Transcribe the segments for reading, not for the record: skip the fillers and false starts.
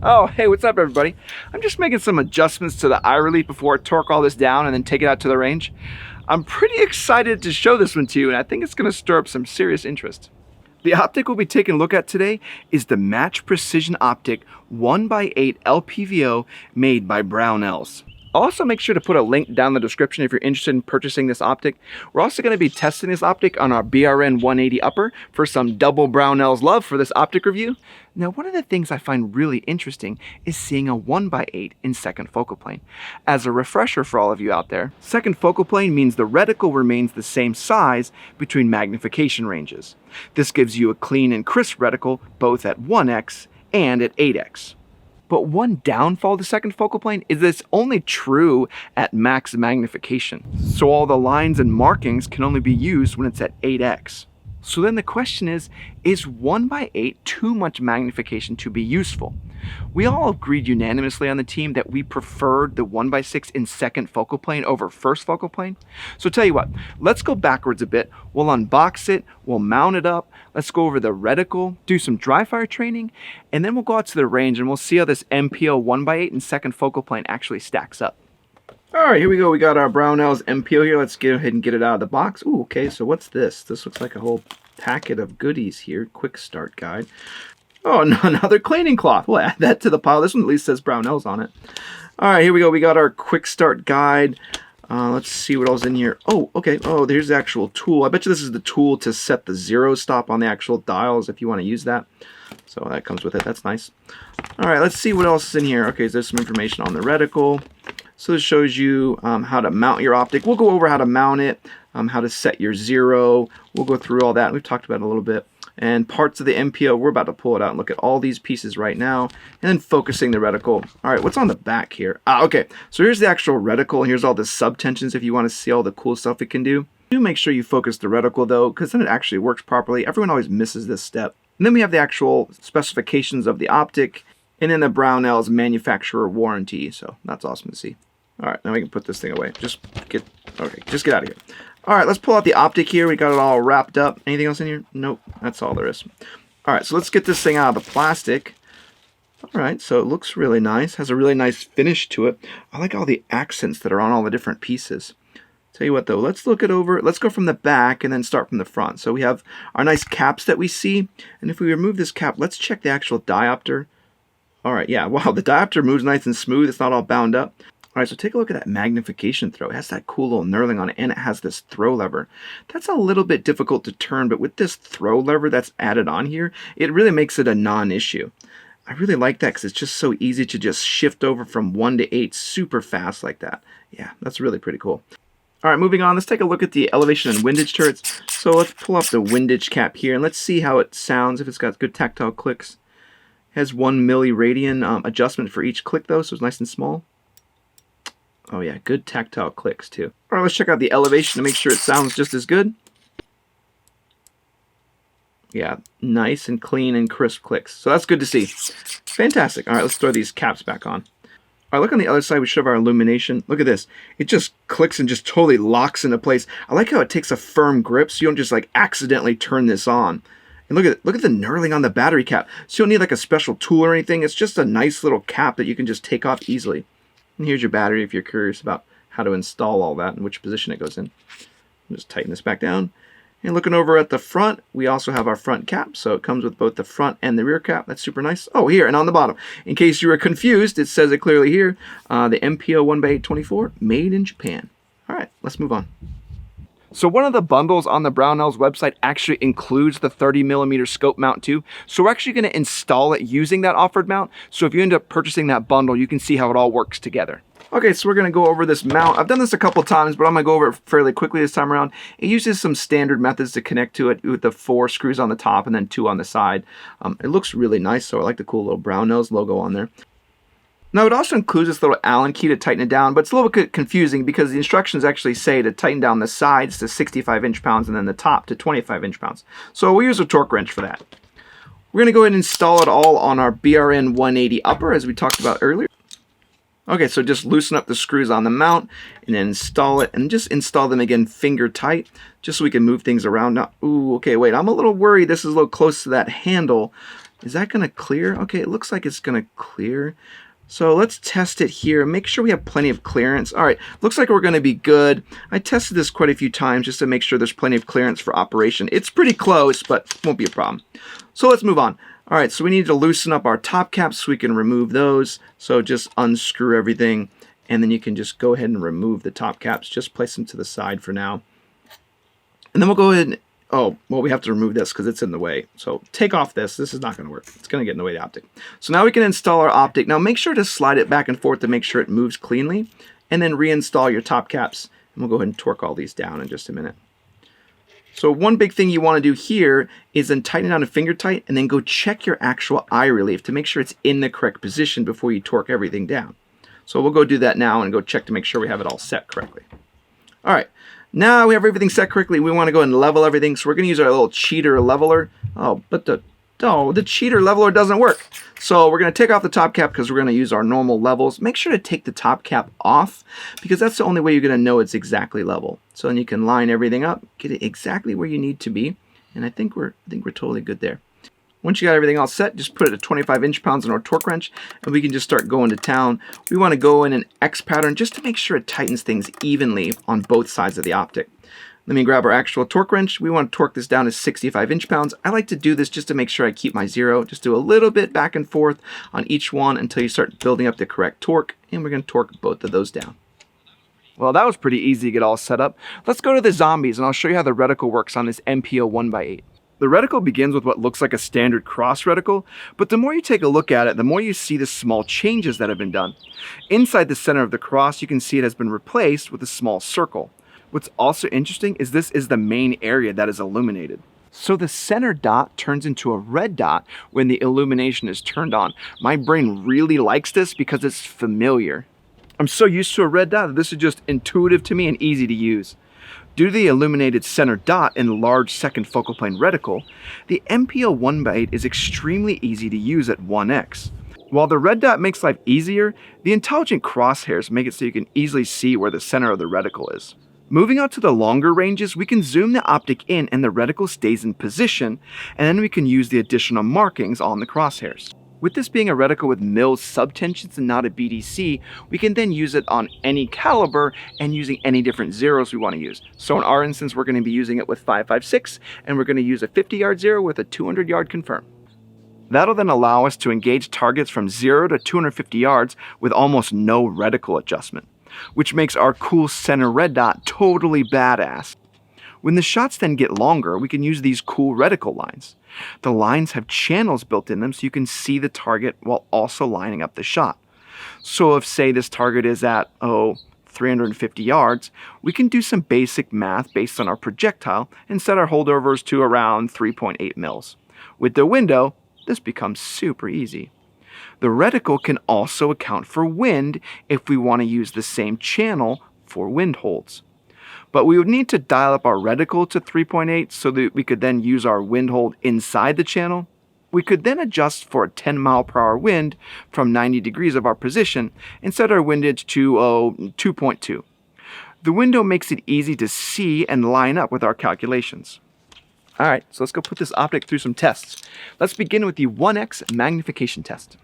Oh, hey, what's up everybody? I'm just making some adjustments to the eye relief before I torque all this down and then take it out to the range. I'm pretty excited to show this one to you, and I think it's going to stir up some serious interest. The optic we'll be taking a look at today is the Match Precision Optic 1x8 LPVO made by Brownells. I'll also make sure to put a link down in the description if you're interested in purchasing this optic. We're also going to be testing this optic on our BRN 180 upper for some double Brownells love for this optic review. Now, one of the things I find really interesting is seeing a 1x8 in second focal plane. As a refresher for all of you out there, second focal plane means the reticle remains the same size between magnification ranges. This gives you a clean and crisp reticle both at 1x and at 8x. But one downfall to second focal plane is that it's only true at max magnification. So all the lines and markings can only be used when it's at 8x. So then the question is 1x8 too much magnification to be useful? We all agreed unanimously on the team that we preferred the 1x6 in second focal plane over first focal plane. So tell you what, let's go backwards a bit. We'll unbox it, we'll mount it up, let's go over the reticle, do some dry fire training, and then we'll go out to the range and we'll see how this MPO 1x8 in second focal plane actually stacks up. All right, here we go. We got our Brownells MPO here. Let's go ahead and get it out of the box. Ooh, okay, so what's this? This looks like a whole packet of goodies here. Quick start guide. Oh, another cleaning cloth. We'll add that to the pile. This one at least says Brownells on it. All right, here we go. We got our quick start guide. Let's see what else in here. Oh, okay. Oh, there's the actual tool. I bet you this is the tool to set the zero stop on the actual dials if you want to use that. So that comes with it. That's nice. All right, let's see what else is in here. Okay, so there's some information on the reticle. So this shows you how to mount your optic. We'll go over how to mount it, how to set your zero. We'll go through all that. We've talked about it a little bit. And parts of the MPO, we're about to pull it out and look at all these pieces right now. And then focusing the reticle. All right, what's on the back here? Okay, so here's the actual reticle. Here's all the subtensions if you want to see all the cool stuff it can do. Do make sure you focus the reticle though, because then it actually works properly. Everyone always misses this step. And then we have the actual specifications of the optic, and then the Brownells manufacturer warranty. So that's awesome to see. All right, now we can put this thing away. Just get out of here. All right, let's pull out the optic here. We got it all wrapped up. Anything else in here? Nope, that's all there is. All right, so let's get this thing out of the plastic. All right, so it looks really nice. Has a really nice finish to it. I like all the accents that are on all the different pieces. Tell you what though, let's look it over. Let's go from the back and then start from the front. So we have our nice caps that we see. And if we remove this cap, let's check the actual diopter. All right, yeah, wow, the diopter moves nice and smooth. It's not all bound up. All right, so take a look at that magnification throw. It has that cool little knurling on it, and it has this throw lever. That's a little bit difficult to turn, but with this throw lever that's added on here, it really makes it a non-issue. I really like that because it's just so easy to just shift over from 1 to 8 super fast like that. Yeah, that's really pretty cool. All right, moving on, let's take a look at the elevation and windage turrets. So let's pull up the windage cap here, and let's see how it sounds, if it's got good tactile clicks. It has 1 milliradian adjustment for each click, though, so it's nice and small. Oh yeah, good tactile clicks too. All right, let's check out the elevation to make sure it sounds just as good. Yeah, nice and clean and crisp clicks. So that's good to see. Fantastic. All right, let's throw these caps back on. All right, look on the other side. We should have our illumination. Look at this. It just clicks and just totally locks into place. I like how it takes a firm grip so you don't just like accidentally turn this on. And look at the knurling on the battery cap. So you don't need like a special tool or anything. It's just a nice little cap that you can just take off easily. And here's your battery if you're curious about how to install all that and which position it goes in. Just tighten this back down. And looking over at the front, we also have our front cap. So it comes with both the front and the rear cap. That's super nice. Oh, here, and on the bottom. In case you were confused, it says it clearly here. The MPO 1x824, made in Japan. All right, let's move on. So one of the bundles on the Brownells website actually includes the 30mm scope mount too. So we're actually going to install it using that offered mount. So if you end up purchasing that bundle, you can see how it all works together. Okay, so we're going to go over this mount. I've done this a couple times, but I'm going to go over it fairly quickly this time around. It uses some standard methods to connect to it with the 4 screws on the top and then 2 on the side. It looks really nice, so I like the cool little Brownells logo on there. Now it also includes this little Allen key to tighten it down, but it's a little bit confusing because the instructions actually say to tighten down the sides to 65 inch-pounds and then the top to 25 inch-pounds. So we'll use a torque wrench for that. We're going to go ahead and install it all on our BRN 180 upper as we talked about earlier. Okay, so just loosen up the screws on the mount and then install it, and just install them again finger tight just so we can move things around. Now, ooh, okay, wait, I'm a little worried this is a little close to that handle. Is that going to clear? Okay, it looks like it's going to clear. So let's test it here. Make sure we have plenty of clearance. All right, looks like we're going to be good. I tested this quite a few times just to make sure there's plenty of clearance for operation. It's pretty close, but won't be a problem. So let's move on. All right, so we need to loosen up our top caps so we can remove those. So just unscrew everything, and then you can just go ahead and remove the top caps. Just place them to the side for now. And then we'll go ahead and, oh, well, we have to remove this because it's in the way. So take off this. This is not going to work. It's going to get in the way of the optic. So now we can install our optic. Now make sure to slide it back and forth to make sure it moves cleanly, and then reinstall your top caps. And we'll go ahead and torque all these down in just a minute. So one big thing you want to do here is then tighten down to finger tight and then go check your actual eye relief to make sure it's in the correct position before you torque everything down. So we'll go do that now and go check to make sure we have it all set correctly. All right, now we have everything set correctly. We want to go and level everything. So we're going to use our little cheater leveler. Oh, but the cheater leveler doesn't work. So we're going to take off the top cap because we're going to use our normal levels. Make sure to take the top cap off because that's the only way you're going to know it's exactly level. So then you can line everything up, get it exactly where you need to be, and I think we're totally good there. Once you got everything all set, just put it at 25 inch-pounds on our torque wrench, and we can just start going to town. We want to go in an X pattern just to make sure it tightens things evenly on both sides of the optic. Let me grab our actual torque wrench. We want to torque this down to 65 inch-pounds. I like to do this just to make sure I keep my zero. Just do a little bit back and forth on each one until you start building up the correct torque, and we're going to torque both of those down. Well, that was pretty easy to get all set up. Let's go to the zombies, and I'll show you how the reticle works on this MPO 1x8. The reticle begins with what looks like a standard cross reticle, but the more you take a look at it, the more you see the small changes that have been done. Inside the center of the cross, you can see it has been replaced with a small circle. What's also interesting is this is the main area that is illuminated. So the center dot turns into a red dot when the illumination is turned on. My brain really likes this because it's familiar. I'm so used to a red dot that this is just intuitive to me and easy to use. Due to the illuminated center dot and large second focal plane reticle, the MPO 1x8 is extremely easy to use at 1x. While the red dot makes life easier, the intelligent crosshairs make it so you can easily see where the center of the reticle is. Moving out to the longer ranges, we can zoom the optic in and the reticle stays in position, and then we can use the additional markings on the crosshairs. With this being a reticle with mil subtensions and not a BDC, we can then use it on any caliber and using any different zeros we want to use. So in our instance, we're going to be using it with 5.56, and we're going to use a 50-yard zero with a 200-yard confirm. That'll then allow us to engage targets from 0 to 250 yards with almost no reticle adjustment, which makes our cool center red dot totally badass. When the shots then get longer, we can use these cool reticle lines. The lines have channels built in them so you can see the target while also lining up the shot. So if, say, this target is at, 350 yards, we can do some basic math based on our projectile and set our holdovers to around 3.8 mils. With the window, this becomes super easy. The reticle can also account for wind if we want to use the same channel for wind holds. But we would need to dial up our reticle to 3.8 so that we could then use our wind hold inside the channel. We could then adjust for a 10 mile/hour wind from 90 degrees of our position and set our windage to 2.2. The window makes it easy to see and line up with our calculations. All right, so let's go put this optic through some tests. Let's begin with the 1x magnification test.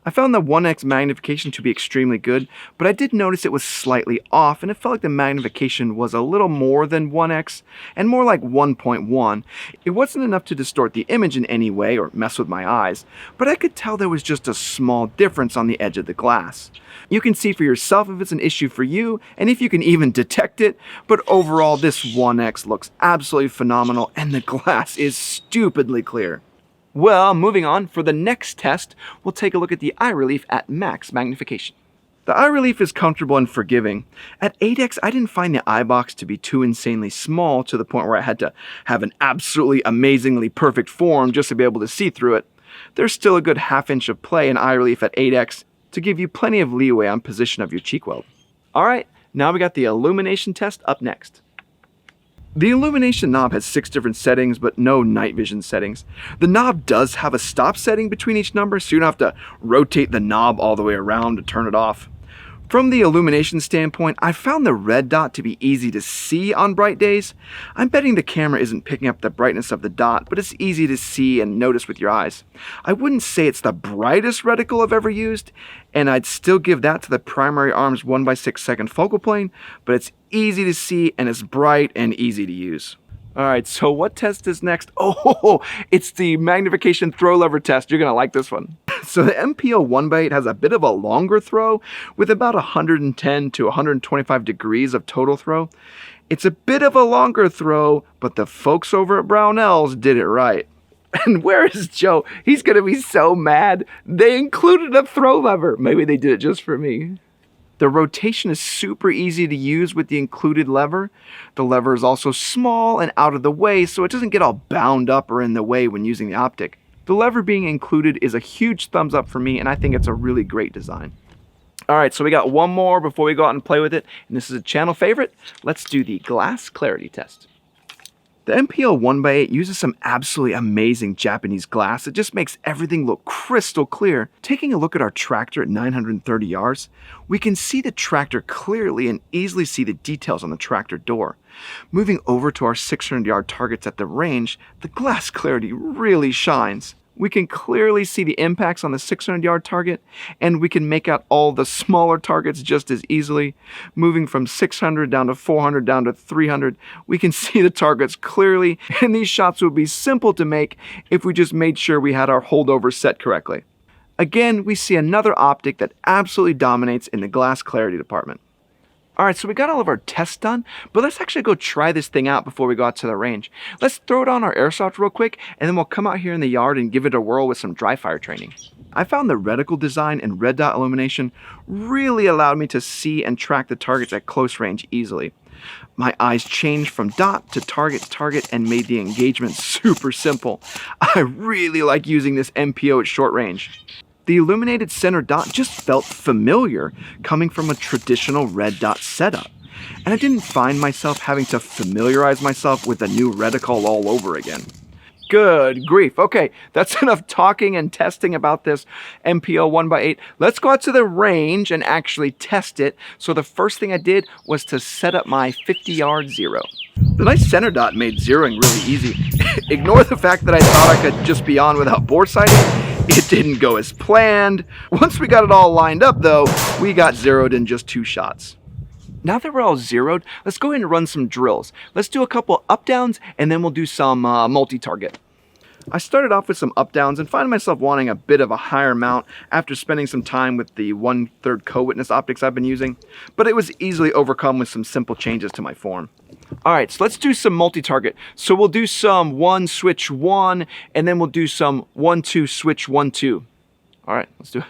I found the 1x magnification to be extremely good, but I did notice it was slightly off and it felt like the magnification was a little more than 1x and more like 1.1. It wasn't enough to distort the image in any way or mess with my eyes, but I could tell there was just a small difference on the edge of the glass. You can see for yourself if it's an issue for you and if you can even detect it, but overall this 1x looks absolutely phenomenal and the glass is stupidly clear. Well, moving on, for the next test, we'll take a look at the eye relief at max magnification. The eye relief is comfortable and forgiving. At 8x, I didn't find the eye box to be too insanely small to the point where I had to have an absolutely amazingly perfect form just to be able to see through it. There's still a good ½ inch of play in eye relief at 8x to give you plenty of leeway on position of your cheek weld. All right, now we got the illumination test up next. The illumination knob has 6 different settings, but no night vision settings. The knob does have a stop setting between each number, so you don't have to rotate the knob all the way around to turn it off. From the illumination standpoint, I found the red dot to be easy to see on bright days. I'm betting the camera isn't picking up the brightness of the dot, but it's easy to see and notice with your eyes. I wouldn't say it's the brightest reticle I've ever used, and I'd still give that to the primary arm's 1/6 focal plane, but it's easy to see and it's bright and easy to use. Alright, so what test is next? Oh, it's the magnification throw lever test. You're going to like this one. So the MPO 1x8 has a bit of a longer throw with about 110 to 125 degrees of total throw. It's a bit of a longer throw, but the folks over at Brownells did it right. And where is Joe? He's going to be so mad. They included a throw lever. Maybe they did it just for me. The rotation is super easy to use with the included lever. The lever is also small and out of the way, so it doesn't get all bound up or in the way when using the Optic. The lever being included is a huge thumbs up for me, and I think it's a really great design. Alright, so we got one more before we go out and play with it, and this is a channel favorite. Let's do the glass clarity test. The MPO 1x8 uses some absolutely amazing Japanese glass. It just makes everything look crystal clear. Taking a look at our tractor at 930 yards, we can see the tractor clearly and easily see the details on the tractor door. Moving over to our 600-yard targets at the range, the glass clarity really shines. We can clearly see the impacts on the 600-yard target, and we can make out all the smaller targets just as easily. Moving from 600 down to 400 down to 300, we can see the targets clearly, and these shots would be simple to make if we just made sure we had our holdover set correctly. Again, we see another Optic that absolutely dominates in the glass clarity department. Alright, so we got all of our tests done, but let's actually go try this thing out before we go out to the range. Let's throw it on our airsoft real quick, and then we'll come out here in the yard and give it a whirl with some dry fire training. I found the reticle design and red dot illumination really allowed me to see and track the targets at close range easily. My eyes changed from dot to target and made the engagement super simple. I really like using this MPO at short range. The illuminated center dot just felt familiar coming from a traditional red dot setup, and I didn't find myself having to familiarize myself with a new reticle all over again. Good grief. Okay, that's enough talking and testing about this MPO 1x8. Let's go out to the range and actually test it. So the first thing I did was to set up my 50-yard zero. The nice center dot made zeroing really easy. Ignore the fact that I thought I could just be on without bore sighting. It didn't go as planned. Once we got it all lined up though, we got zeroed in just 2 shots. Now that we're all zeroed, let's go ahead and run some drills. Let's do a couple up downs and then we'll do some multi-target. I started off with some up downs and find myself wanting a bit of a higher mount after spending some time with the 1/3 co-witness optics I've been using, but it was easily overcome with some simple changes to my form. Alright, so let's do some multi-target. So we'll do some 1 switch 1 and then we'll do some 1-2 switch 1-2. Alright, let's do it.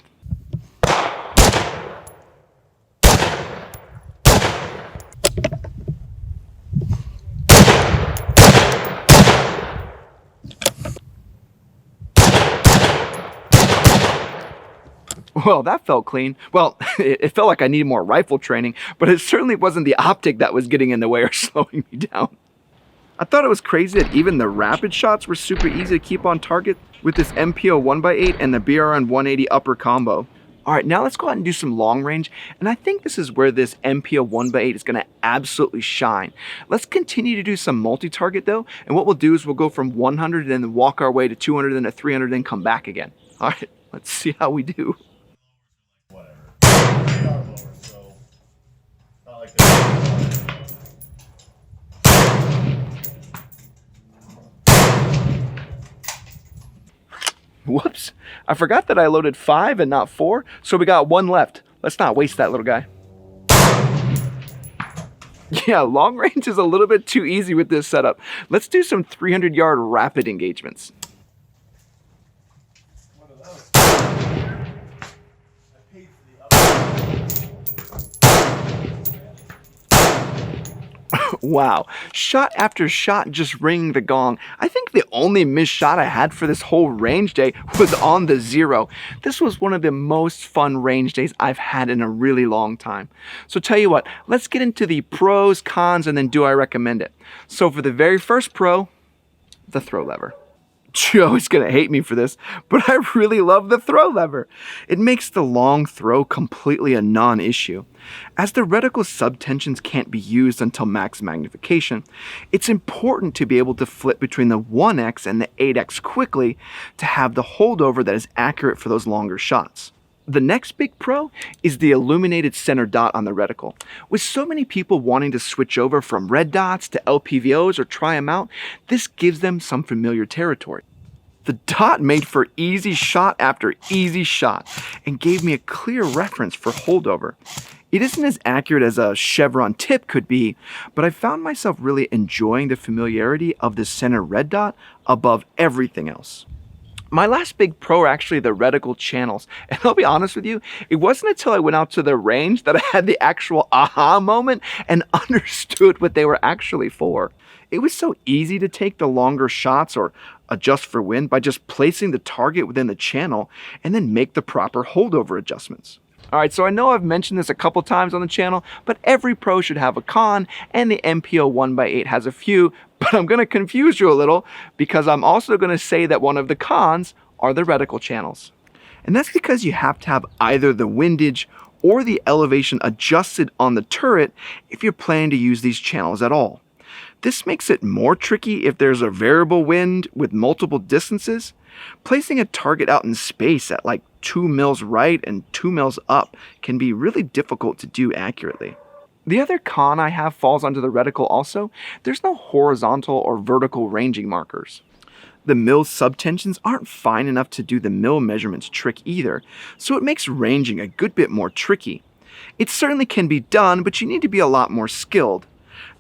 Well, that felt clean. Well, it felt like I needed more rifle training, but it certainly wasn't the Optic that was getting in the way or slowing me down. I thought it was crazy that even the rapid shots were super easy to keep on target with this MPO 1x8 and the BRN 180 upper combo. Alright, now let's go out and do some long range, and I think this is where this MPO 1x8 is going to absolutely shine. Let's continue to do some multi-target though, and what we'll do is we'll go from 100 and then walk our way to 200 and then to 300 and come back again. Alright, let's see how we do. Whoops, I forgot that I loaded 5 and not 4, so we got 1 left. Let's not waste that little guy. Yeah, long range is a little bit too easy with this setup. Let's do some 300-yard rapid engagements. Wow, shot after shot just ringing the gong. I think the only missed shot I had for this whole range day was on the zero. This was one of the most fun range days I've had in a really long time. So tell you what, let's get into the pros, cons, and then do I recommend it. So for the very first pro, the throw lever. Joe is going to hate me for this, but I really love the throw lever. It makes the long throw completely a non-issue. As the reticle subtensions can't be used until max magnification, it's important to be able to flip between the 1x and the 8x quickly to have the holdover that is accurate for those longer shots. The next big pro is the illuminated center dot on the reticle. With so many people wanting to switch over from red dots to LPVOs or try them out, this gives them some familiar territory. The dot made for easy shot after easy shot and gave me a clear reference for holdover. It isn't as accurate as a chevron tip could be, but I found myself really enjoying the familiarity of the center red dot above everything else. My last big pro are actually the reticle channels, and I'll be honest with you, it wasn't until I went out to the range that I had the actual aha moment and understood what they were actually for. It was so easy to take the longer shots or adjust for wind by just placing the target within the channel and then make the proper holdover adjustments. Alright, so I know I've mentioned this a couple times on the channel, but every pro should have a con, and the MPO 1x8 has a few, but I'm going to confuse you a little because I'm also going to say that one of the cons are the reticle channels. And that's because you have to have either the windage or the elevation adjusted on the turret if you're planning to use these channels at all. This makes it more tricky if there's a variable wind with multiple distances. Placing a target out in space at like 2 mils right and 2 mils up can be really difficult to do accurately. The other con I have falls onto the reticle also. There's no horizontal or vertical ranging markers. The mil subtensions aren't fine enough to do the mil measurements trick either, so it makes ranging a good bit more tricky. It certainly can be done, but you need to be a lot more skilled.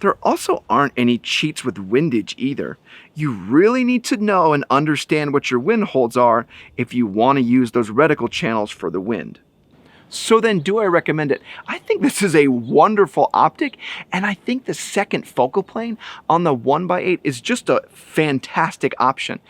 There also aren't any cheats with windage either. You really need to know and understand what your wind holds are if you want to use those reticle channels for the wind. So then, do I recommend it? I think this is a wonderful optic, and I think the second focal plane on the 1x8 is just a fantastic option.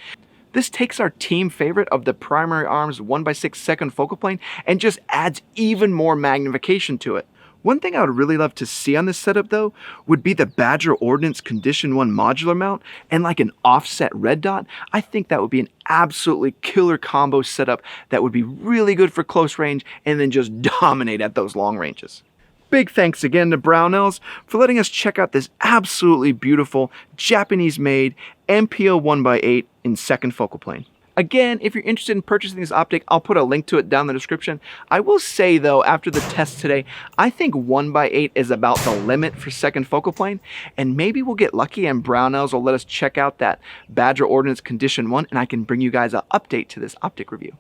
This takes our team favorite of the primary arms 1x6 second focal plane and just adds even more magnification to it. One thing I would really love to see on this setup though would be the Badger Ordnance Condition 1 modular mount and like an offset red dot. I think that would be an absolutely killer combo setup that would be really good for close range and then just dominate at those long ranges. Big thanks again to Brownells for letting us check out this absolutely beautiful Japanese-made MPO 1x8 in second focal plane. Again, if you're interested in purchasing this optic, I'll put a link to it down in the description. I will say though, after the test today, I think 1x8 is about the limit for second focal plane, and maybe we'll get lucky and Brownells will let us check out that Badger Ordnance Condition 1 and I can bring you guys an update to this optic review.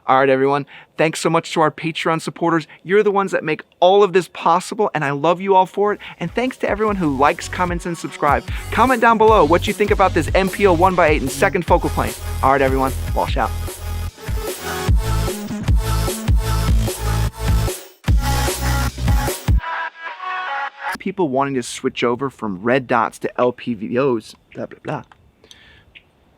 Alright everyone, thanks so much to our Patreon supporters. You're the ones that make all of this possible and I love you all for it. And thanks to everyone who likes, comments, and subscribes. Comment down below what you think about this MPO 1x8 in second focal plane. Alright everyone, wash out. People wanting to switch over from red dots to LPVOs, blah blah blah.